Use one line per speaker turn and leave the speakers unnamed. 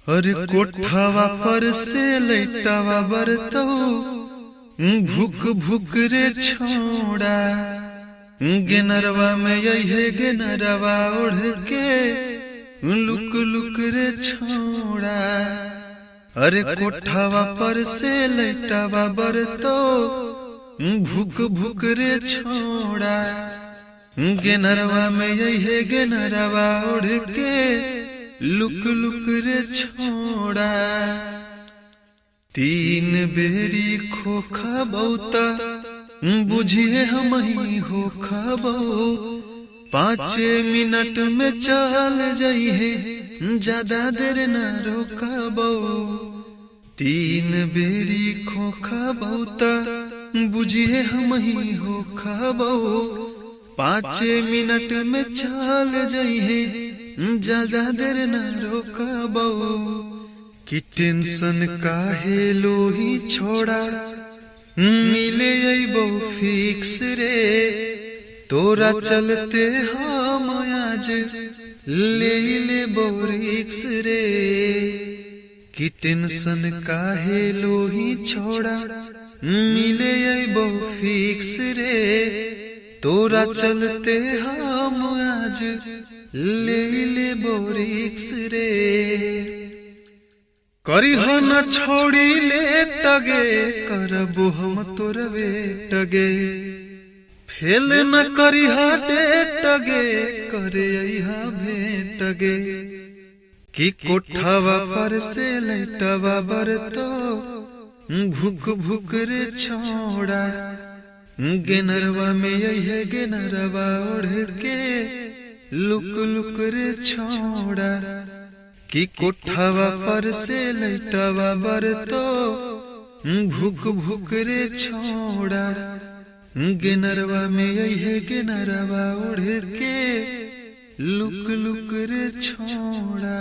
अरे कोठावा पर से लैटावा बरतो भूख भूख रे छोड़ा गेनरवा में यही गेनरवा उड़ के लुक लुक रे छोड़ा। अरे कोठावा पर से लैटावा बरतो भूख भूख रे छोड़ा गेनरवा में यही गेनरवा उड़ के लुक लुक रे छोड़ा। तीन बेरी खोखा बहुता बुझिए हम ही हो खबो 5 मिनट में चल जाइए ज्यादा देर न रोकबो। तीन बेरी खोखा बहुता बुझिए हम ही हो खबो 5 मिनट में चल जाइए ज्यादा देर न रोकबो। कि टेंशन काहे लोही छोड़ा मिले अइबो फिक्स रे तोरा चलते हम आज ले लेबो रिक्स रे। कि टेंशन काहे लोही छोड़ा मिले अइबो फिक्स रे तोरा चलते हम आज ले लेबो रिक्स रे। करी हो न छोड़ी ले टगे करबो हम तोर बेटगे फेल न करी हा डेटगे करे हा भेटगे। कि कोठावा पर से लैटावा बरतो भूख भूख रे छोड़ा गेनरवा में यही गेनरवा उड़ के लुक लुक रे छोड़ा। कि कोठावा पर से लैटावा बरतो भूख भूख रे छोड़ा गेनरवा में यही गेनरवा उड़ के लुक लुक रे छोड़ा।